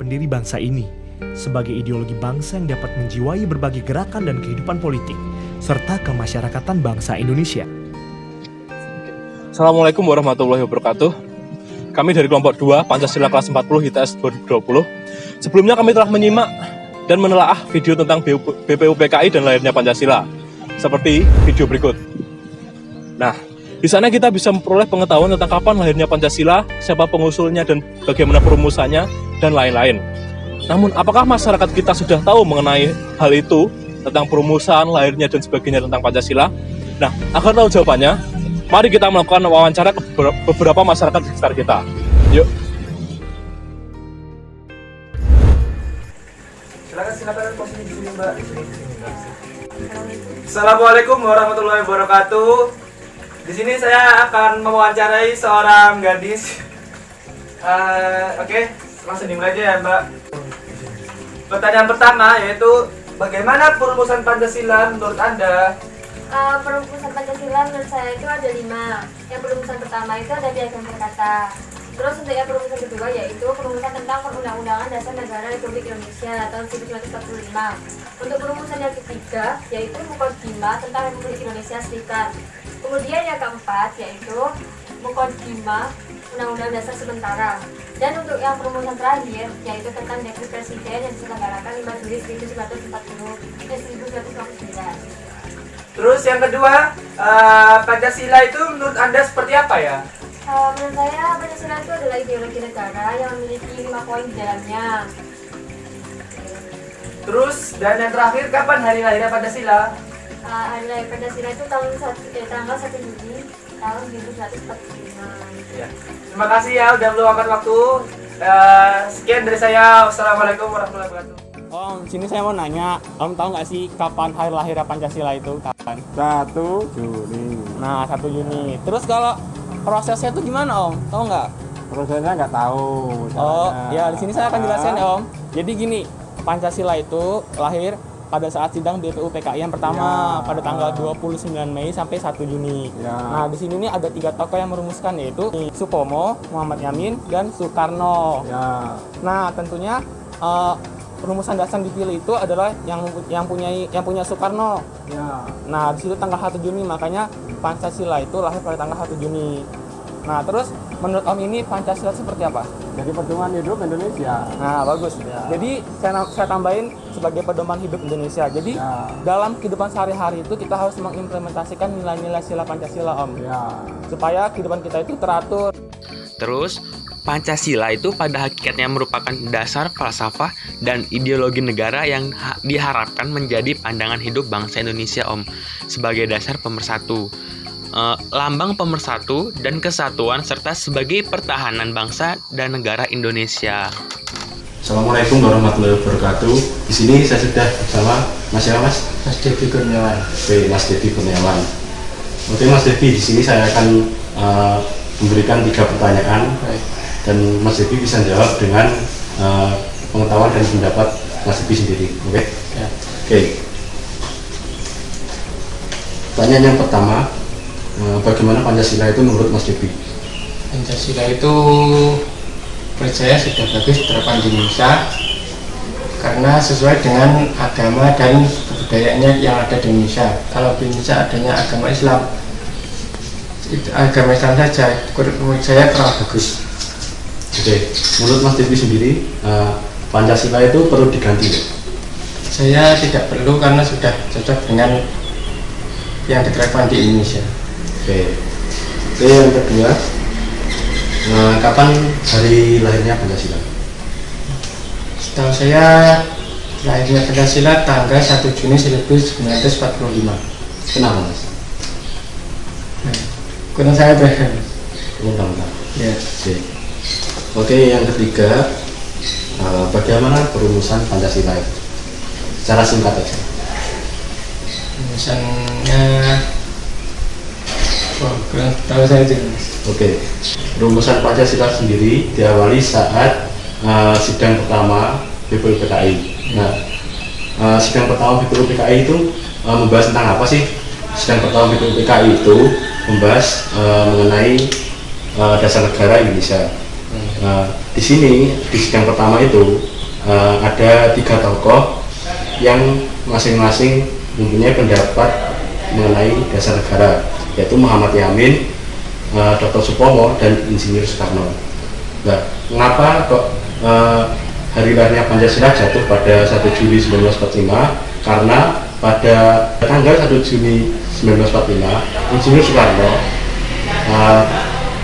pendiri bangsa ini, sebagai ideologi bangsa yang dapat menjiwai berbagai gerakan dan kehidupan politik, serta kemasyarakatan bangsa Indonesia. Assalamualaikum warahmatullahi wabarakatuh. Kami dari kelompok 2 Pancasila kelas 40 HITS 2020. Sebelumnya kami telah menyimak dan menelaah video tentang BPUPKI dan lahirnya Pancasila, seperti video berikut. Nah, di sana kita bisa memperoleh pengetahuan tentang kapan lahirnya Pancasila, siapa pengusulnya dan bagaimana perumusannya, dan lain-lain. Namun, apakah masyarakat kita sudah tahu mengenai hal itu, tentang perumusan, lahirnya, dan sebagainya tentang Pancasila? Nah, agar tahu jawabannya, mari kita melakukan wawancara ke beberapa masyarakat di sekitar kita. Yuk. Silakan posisi di sini, Mbak. Assalamualaikum warahmatullahi wabarakatuh. Di sini saya akan mewawancarai seorang gadis. Oke, langsung dimulai aja ya, Mbak. Pertanyaan pertama yaitu bagaimana perumusan Pancasila menurut Anda? Perumusan Pancasila menurut saya itu ada 5. Yang perumusan pertama itu ada piagam berkata. Terus untuk yang perumusan kedua yaitu perumusan tentang Perundang-undangan Dasar Negara Republik Indonesia tahun 1945. Untuk perumusan yang ketiga yaitu Muqaddimah tentang Republik Indonesia Serikat. Kemudian yang keempat yaitu Muqaddimah Undang-Undang Dasar sementara. Dan untuk yang perumusan terakhir yaitu tentang Dekret Presiden yang diselenggarakan 5 Juli 1949. Terus yang kedua, Pancasila itu menurut Anda seperti apa ya? Menurut saya Pancasila itu adalah ideologi negara yang memiliki 5 poin di dalamnya. Terus dan yang terakhir, kapan hari lahirnya Pancasila? Hari lahir Pancasila itu tanggal 1 Juli tahun 1945. Ya. Terima kasih ya udah meluangkan waktu. Sekian dari saya. Wassalamualaikum warahmatullahi wabarakatuh. Om, sini saya mau nanya, Om tahu nggak sih kapan hari lahir Pancasila itu? Kapan? 1 Juni. Nah, 1 Juni. Terus kalau prosesnya itu gimana, Om? Tahu nggak? Prosesnya nggak tahu. Oh, caranya. ya di sini saya akan jelasin ya, Om. Jadi gini, Pancasila itu lahir pada saat sidang BPUPKI yang pertama pada tanggal 29 Mei sampai 1 Juni. Ya. Nah, di sini nih ada 3 tokoh yang merumuskan yaitu Supomo, Muhammad Yamin, dan Soekarno. Ya. Nah, tentunya perumusan dasar dipilih itu adalah yang punya Soekarno. Ya. Nah, di situ tanggal 1 Juni, makanya Pancasila itu lahir pada tanggal 1 Juni. Nah, terus menurut Om ini Pancasila seperti apa? Jadi pedoman hidup Indonesia. Nah, bagus. Ya. Jadi saya tambahin sebagai pedoman hidup Indonesia. Jadi Ya. dalam kehidupan sehari-hari itu kita harus mengimplementasikan nilai-nilai sila Pancasila, Om. Ya. Supaya kehidupan kita itu teratur. Terus, Pancasila itu pada hakikatnya merupakan dasar falsafah dan ideologi negara yang diharapkan menjadi pandangan hidup bangsa Indonesia, Om, sebagai dasar pemersatu, lambang pemersatu dan kesatuan serta sebagai pertahanan bangsa dan negara Indonesia. Assalamualaikum warahmatullahi wabarakatuh. Di sini saya sudah bersama Mas siapa, Mas? Mas Devi Kurniawan. Oke, Mas Devi Kurniawan. Oke, Mas Devi, di sini saya akan memberikan 3 pertanyaan. Baik. Dan Mas Devi bisa jawab dengan pengetahuan dan pendapat Mas Devi sendiri. Oke? Ya. Oke. Pertanyaan yang pertama, bagaimana Pancasila itu menurut Mas Devi? Pancasila itu menurut saya sudah bagus diterapkan di Indonesia karena sesuai dengan agama dan kebudayaannya yang ada di Indonesia. Kalau di Indonesia adanya agama Islam, itu agama Islam saja menurut saya kurang bagus. Oke, menurut Mas Devi sendiri, Pancasila itu perlu diganti ya? Saya tidak perlu karena sudah cocok dengan yang diterapkan di Indonesia. Oke, yang kedua, kapan hari lahirnya Pancasila? Setahu saya lahirnya Pancasila tanggal 1 Juni 1945. Kenapa, Mas? Kurang saya Bentar. ya. Oke, yang ketiga, bagaimana perumusan Pancasila itu? Secara singkat aja. Misalnya, kurang tahu saya itu. Oke, rumusan Pancasila sendiri diawali saat sidang pertama BPUPKI. Nah, sidang pertama BPUPKI itu membahas tentang apa sih? Sidang pertama BPUPKI itu membahas mengenai dasar negara Indonesia. Di sini di sidang pertama itu ada 3 tokoh yang masing-masing mempunyai pendapat mengenai dasar negara, yaitu Muhammad Yamin, Dr. Supomo, dan Insinyur Soekarno. Nah, mengapa kok hari lahirnya Pancasila jatuh pada 1 Juli 1945? Karena pada tanggal 1 Juni 1945, Insinyur Soekarno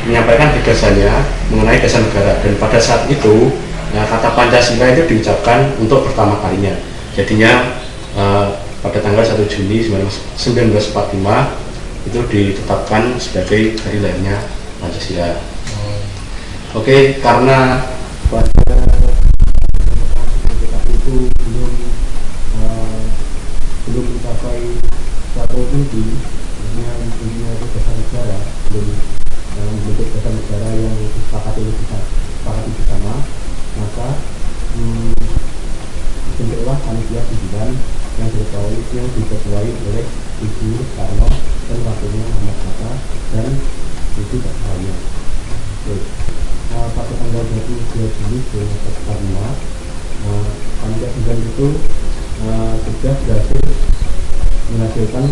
menyampaikan gagasannya mengenai dasar negara, dan pada saat itu kata Pancasila itu diucapkan untuk pertama kalinya. Jadinya pada tanggal 1 Juni 1945 itu ditetapkan sebagai hari lahirnya Pancasila. Oke, karena pada itu belum mencapai suatu inti, intinya itu dasar negara, belum membentuk dasar negara yang disepakati bersama, maka bentuklah panitia 9 yang diketuai oleh Insinyur Soekarno dan wakilnya Muhammad Hatta dan itu tak hanya. Pada tanggal 22 Juni 1945, panitia 9 itu sudah berhasil menghasilkan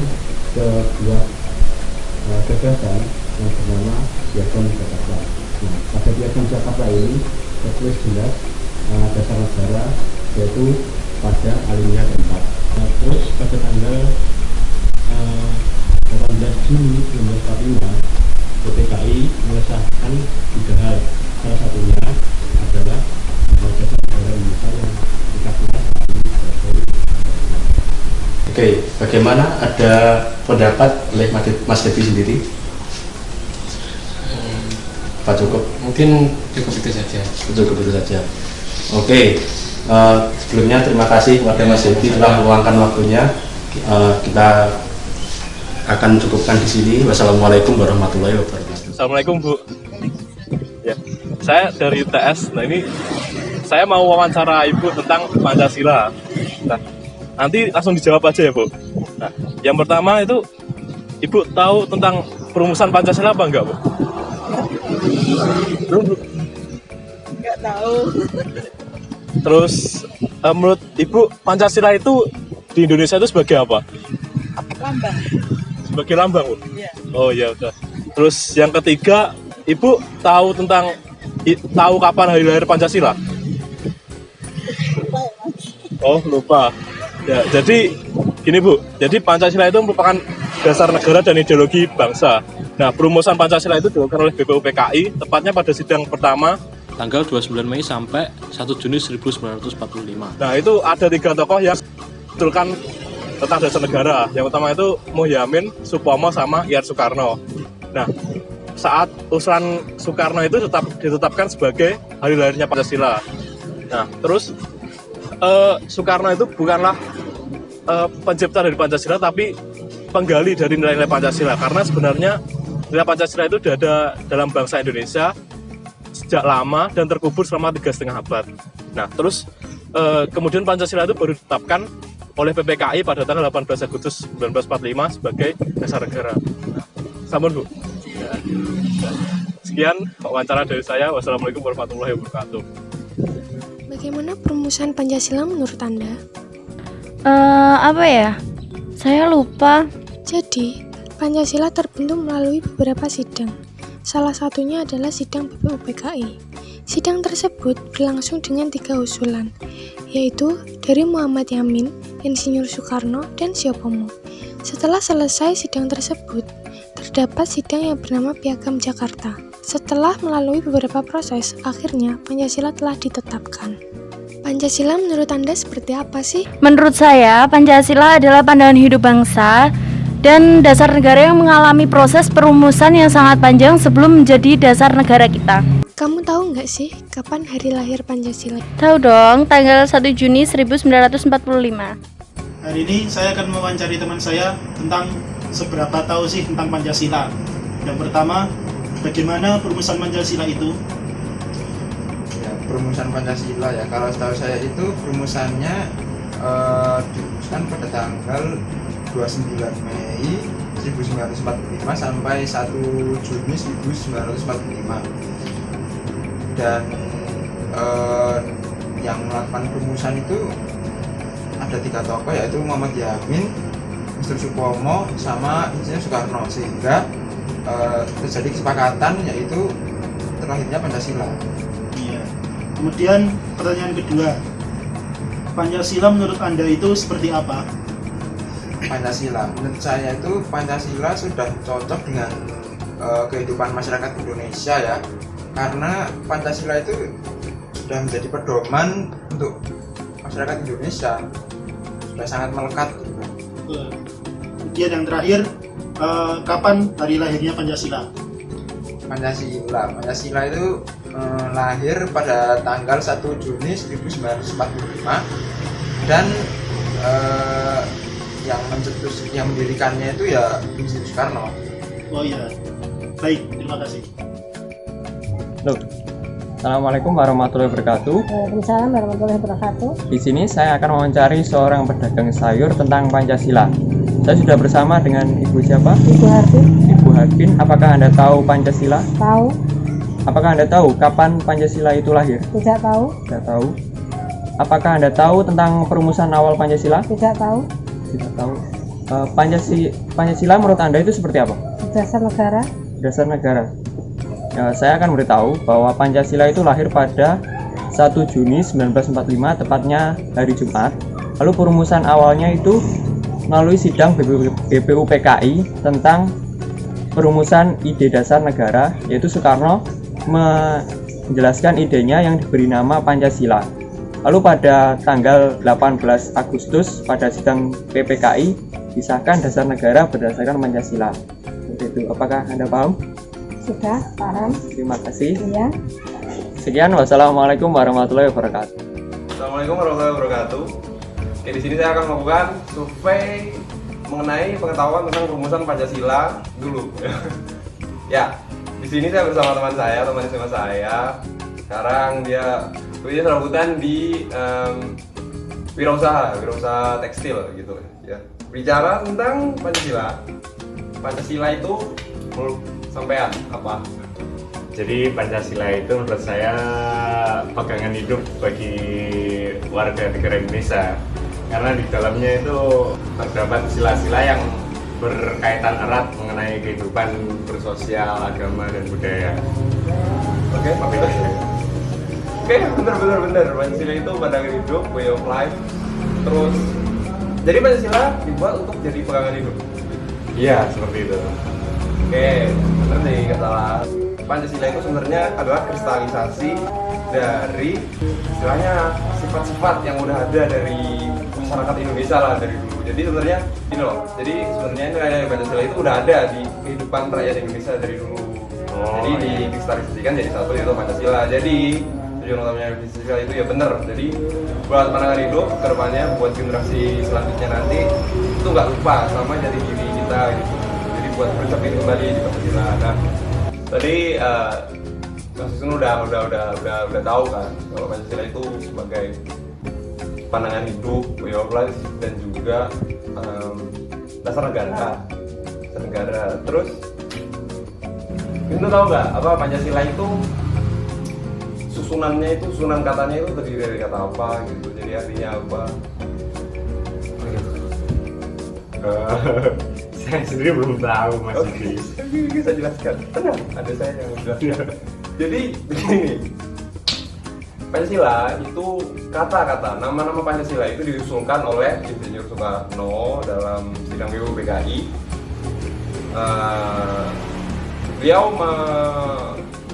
sebuah gagasan yang bernama Piagam Jakarta. Nah, pada Piagam Jakarta ini tertulis jelas dasar negara, yaitu pada alinea 4. Terus pada tanggal 18 Juni 1945, PPKI mengesahkan 3 hal. Salah satunya adalah dasar negara Indonesia yang dikatakan saat ini sebagai. Oke, bagaimana, ada pendapat oleh Mas Devi sendiri? Pak cukup? Mungkin cukup itu saja. Cukup itu saja. Oke. Sebelumnya terima kasih kepada Mas Devi telah meluangkan waktunya. Kita akan cukupkan di sini. Wassalamualaikum warahmatullahi wabarakatuh. Assalamualaikum, Bu. Ya, saya dari TS. Nah, ini saya mau wawancara Ibu tentang Pancasila. Nah, nanti langsung dijawab aja ya, Bu. Nah, yang pertama itu Ibu tahu tentang perumusan Pancasila apa enggak, Bu? Enggak tahu. Terus menurut Ibu Pancasila itu di Indonesia itu sebagai apa? Lambang. Sebagai lambang, Bu? Iya. Oh ya udah. Terus yang ketiga, Ibu tahu kapan hari lahir Pancasila? Oh, lupa. Ya, jadi gini, Bu. Jadi Pancasila itu merupakan dasar negara dan ideologi bangsa. Nah, perumusan Pancasila itu dilakukan oleh BPUPKI, tepatnya pada sidang pertama tanggal 29 Mei sampai 1 Juni 1945. Nah, itu ada 3 tokoh yang betulkan tentang dasar negara. Yang utama itu Muhyamin, Supomo, sama Ir Soekarno. Nah, saat usulan Soekarno itu ditetapkan sebagai hari lahirnya Pancasila. Nah, terus Soekarno itu bukanlah pencipta dari Pancasila, tapi penggali dari nilai-nilai Pancasila. Karena sebenarnya nilai Pancasila itu sudah ada dalam bangsa Indonesia sejak lama dan terkubur selama 3,5 abad. Nah, terus kemudian Pancasila itu baru ditetapkan oleh PPKI pada tanggal 18 Agustus 1945 sebagai dasar negara. Sampun, Bu. Ya. Sekian wawancara dari saya. Wassalamualaikum warahmatullahi wabarakatuh. Bagaimana perumusan Pancasila menurut Anda? Apa ya? Saya lupa. Jadi, Pancasila terbentuk melalui beberapa sidang. Salah satunya adalah sidang BPUPKI. Sidang tersebut berlangsung dengan 3 usulan, yaitu dari Muhammad Yamin, Insinyur Soekarno, dan Supomo. Setelah selesai sidang tersebut, terdapat sidang yang bernama Piagam Jakarta. Setelah melalui beberapa proses, akhirnya Pancasila telah ditetapkan. Pancasila menurut Anda seperti apa sih? Menurut saya, Pancasila adalah pandangan hidup bangsa dan dasar negara yang mengalami proses perumusan yang sangat panjang sebelum menjadi dasar negara kita. Kamu tahu nggak sih kapan hari lahir Pancasila? Tahu dong, tanggal 1 Juni 1945. Hari ini saya akan mewawancari teman saya tentang seberapa tahu sih tentang Pancasila. Yang pertama, bagaimana perumusan Pancasila itu? Ya, perumusan Pancasila ya, kalau setahu saya itu perumusannya dirumuskan pada tanggal 29 Mei 1945 sampai 1 Juni 1945. Dan yang melakukan perumusan itu ada 3 tokoh, yaitu Muhammad Yamin, Mr. Supomo, sama Insinyur Soekarno, sehingga terjadi kesepakatan yaitu terlahirnya Pancasila. Iya. Kemudian pertanyaan kedua, Pancasila menurut Anda itu seperti apa? Pancasila, menurut saya itu Pancasila sudah cocok dengan kehidupan masyarakat Indonesia ya, karena Pancasila itu sudah menjadi pedoman untuk masyarakat Indonesia, sudah sangat melekat gitu. Kemudian yang terakhir, kapan hari lahirnya Pancasila? Pancasila itu lahir pada tanggal 1 Juni 1945 dan yang mendirikannya itu ya Insinyur Soekarno. Oh iya, baik, terima kasih. Halo, Assalamualaikum warahmatullahi wabarakatuh. Waalaikumsalam warahmatullahi wabarakatuh. Di sini saya akan mewawancari seorang pedagang sayur tentang Pancasila. Saya sudah bersama dengan Ibu siapa? Ibu Harbin. Ibu Harbin, apakah Anda tahu Pancasila? Tahu. Apakah Anda tahu kapan Pancasila itu lahir? Tidak tahu. Tidak tahu. Apakah Anda tahu tentang perumusan awal Pancasila? Tidak tahu. Tidak tahu. Pancasila menurut Anda itu seperti apa? Dasar negara. Dasar negara. Saya akan beritahu bahwa Pancasila itu lahir pada 1 Juni 1945, tepatnya hari Jumat. Lalu perumusan awalnya itu melalui sidang BPUPKI tentang perumusan ide dasar negara, yaitu Soekarno menjelaskan idenya yang diberi nama Pancasila. Lalu pada tanggal 18 Agustus pada sidang PPKI disahkan dasar negara berdasarkan Pancasila. Seperti itu. Apakah Anda paham? Sudah, paham. Terima kasih. Iya. Sekian, wassalamualaikum warahmatullahi wabarakatuh. Assalamualaikum warahmatullahi wabarakatuh. Oke, di sini saya akan melakukan survei mengenai pengetahuan tentang perumusan Pancasila dulu. Ya, di sini saya bersama teman SMA saya. Sekarang dia serabutan di wirausaha tekstil gitu ya. Bicara tentang Pancasila. Pancasila itu menurut sampean apa? Jadi Pancasila itu menurut saya pegangan hidup bagi warga negara Indonesia, karena di dalamnya itu terdapat sila-sila yang berkaitan erat mengenai kehidupan bersosial, agama, dan budaya. Oke, bener. Pancasila itu pandangan hidup, way of life. Terus, jadi Pancasila dibuat untuk jadi pegangan hidup. Iya, seperti itu. Oke, bener nih, nggak salah. Pancasila itu sebenarnya adalah kristalisasi dari istilahnya sifat-sifat yang udah ada dari masyarakat Indonesia lah dari dulu. Jadi sebenarnya ini loh. Jadi sebenarnya nilai Pancasila itu udah ada di kehidupan rakyat Indonesia dari dulu. Jadi dikristalisasikan jadi satu, yaitu Pancasila. Jadi tujuan utamanya Pancasila itu ya bener. Jadi buat pandangan hidup kedepannya, buat generasi selanjutnya nanti itu nggak lupa sama jadi diri kita gitu. Jadi buat berucapin kembali di Pancasila. Nah, tadi Mas Wisnu udah tahu kan kalau Pancasila itu sebagai pandangan hidup, way of life, dan juga dasar negara. Terus Wisnu tahu nggak apa Pancasila itu susunan katanya itu terdiri dari kata apa gitu, jadi artinya apa? Saya sendiri belum tahu, Mas. Oke, bisa jelaskan. Tenang, ada saya yang menjelaskan. Jadi begini, Pancasila itu kata-kata, nama-nama Pancasila itu diusulkan oleh Insinyur Soekarno dalam sidang BPUPKI. Beliau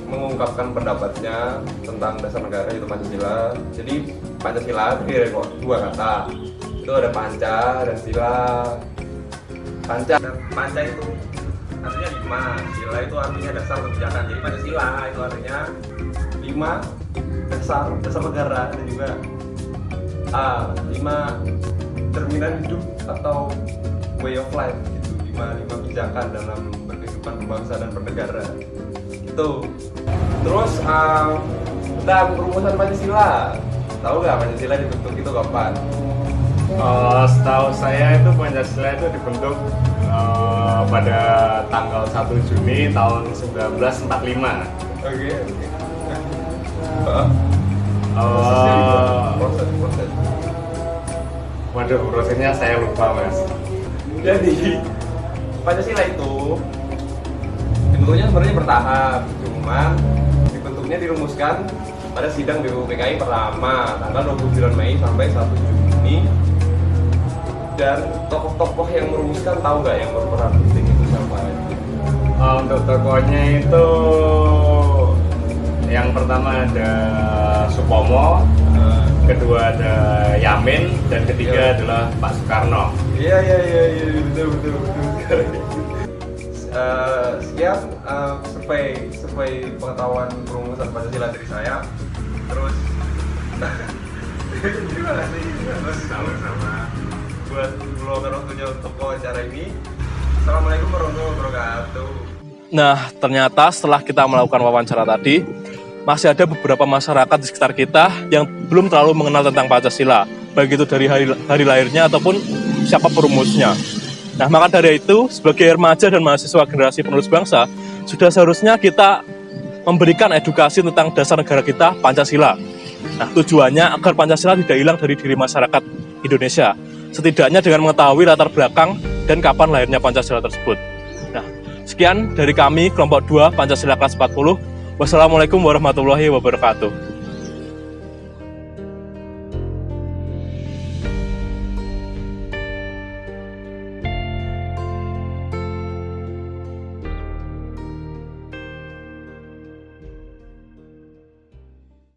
mengungkapkan pendapatnya tentang dasar negara, yaitu Pancasila. Jadi Pancasila terdiri dari 2 kata. Itu ada panca dan sila. Panca itu artinya 5, sila itu artinya dasar kebijakan. Jadi Pancasila itu artinya 5 dasar negara, dan juga 5 cerminan hidup atau way of life gitu. 5 pijakan dalam berkehidupan berbangsa dan bernegara. Itu. Terus tentang perumusan Pancasila. Tahu nggak Pancasila dibentuk itu kapan? Setahu saya itu Pancasila itu dibentuk pada tanggal 1 Juni tahun 1945. Oke. Proses. Waduh, prosesnya saya lupa, Mas. Jadi Pancasila itu dibentuknya sebenarnya bertahap, cuman dibentuknya dirumuskan pada sidang BPUPKI pertama tanggal 29 Mei sampai 1 Juni. Dan tokoh-tokoh yang merumuskan tahu nggak yang berperan penting itu siapa? Untuk tokohnya itu yang pertama ada Supomo, kedua ada Yamin, dan ketiga adalah Pak Soekarno. Iya, betul. Sekian survei pengetahuan perumusan Pancasila dari saya. Terus terima kasih sama-sama buat meluangkan waktunya untuk wawancara ini. Assalamualaikum warahmatullahi wabarakatuh. Nah, ternyata setelah kita melakukan wawancara tadi, masih ada beberapa masyarakat di sekitar kita yang belum terlalu mengenal tentang Pancasila, baik itu dari hari lahirnya ataupun siapa perumusnya. Nah, maka dari itu, sebagai remaja dan mahasiswa generasi penerus bangsa, sudah seharusnya kita memberikan edukasi tentang dasar negara kita, Pancasila. Nah, tujuannya agar Pancasila tidak hilang dari diri masyarakat Indonesia, setidaknya dengan mengetahui latar belakang dan kapan lahirnya Pancasila tersebut. Nah, sekian dari kami, kelompok 2 Pancasila kelas 40. Wassalamualaikum warahmatullahi wabarakatuh.